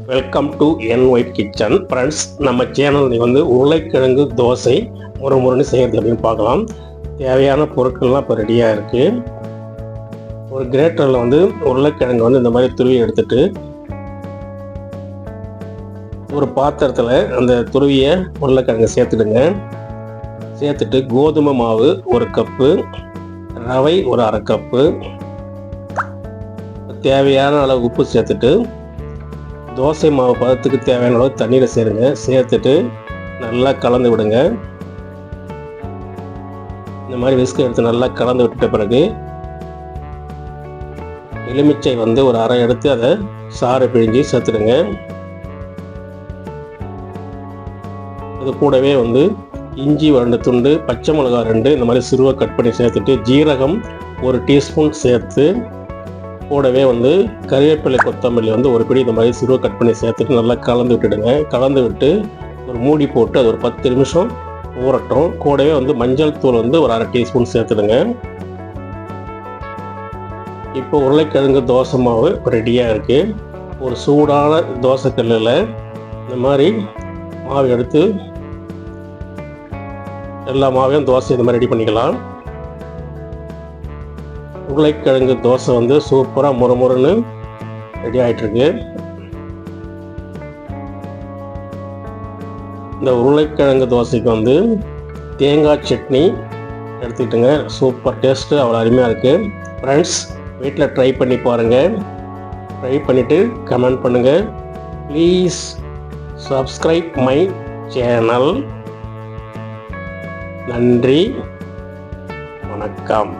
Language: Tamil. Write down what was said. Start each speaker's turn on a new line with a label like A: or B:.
A: Welcome to N white kitchen friends. நம்ம சேனல் வந்து உருளைக்கிழங்கு தோசை முறைன்னு செய்கிறது அப்படின்னு பார்க்கலாம். தேவையான பொருட்கள்லாம் இப்போ ரெடியாக இருக்குது. ஒரு கிரேட்டரில் வந்து உருளைக்கிழங்கு வந்து இந்த மாதிரி துருவி எடுத்துட்டு ஒரு பாத்திரத்தில் அந்த துருவிய உருளைக்கிழங்கு சேர்த்துடுங்க. சேர்த்துட்டு கோதுமை மாவு 1 கப்பு, ரவை ஒரு 1/2 கப்பு, தேவையான அளவு உப்பு சேர்த்துட்டு தோசை மாவு பதத்துக்கு தேவையான அளவு தண்ணீரை சேருங்க. சேர்த்துட்டு நல்லா கலந்து விடுங்க. இந்த மாதிரி விஸ்க் எடுத்து நல்லா கலந்து விட்டுட்ட பிறகு எலுமிச்சை வந்து ஒரு அரை எடுத்து அதை சாறு பிழிஞ்சு சேர்த்துடுங்க. இது கூடவே வந்து இஞ்சி 2 துண்டு, பச்சை மிளகாய் 2 இந்த மாதிரி சிறுவை கட் பண்ணி சேர்த்துட்டு ஜீரகம் 1 டீஸ்பூன் சேர்த்து கூடவே வந்து கறிவேப்பிலை கொத்தமல்லி வந்து 1 பிடி இந்த மாதிரி சிறுவை கட் பண்ணி சேர்த்துட்டு நல்லா கலந்து விட்டுடுங்க. கலந்து விட்டு ஒரு மூடி போட்டு அது ஒரு 10 நிமிஷம் ஊறட்டும். கூடவே வந்து மஞ்சள் தூள் வந்து ஒரு 1/2 டீஸ்பூன் சேர்த்துடுங்க. இப்போ உருளைக்கிழங்கு தோசை மாவு ரெடியாக இருக்குது. ஒரு சூடான தோசைக்கல்லில் இந்த மாதிரி மாவு எடுத்து எல்லா மாவையும் தோசை இந்த மாதிரி ரெடி பண்ணிக்கலாம். உருளைக்கிழங்கு தோசை வந்து சூப்பராக முறுமுறுன்னு ரெடி ஆகிட்டுருக்கு. இந்த உருளைக்கிழங்கு தோசைக்கு வந்து தேங்காய் சட்னி எடுத்துக்கிட்டுங்க. சூப்பர் டேஸ்ட்டு, அவ்வளோ அருமையாக இருக்குது. ஃப்ரெண்ட்ஸ், வீட்டில் ட்ரை பண்ணி பாருங்கள். ட்ரை பண்ணிவிட்டு கமெண்ட் பண்ணுங்கள். Please subscribe my channel. நன்றி, வணக்கம்.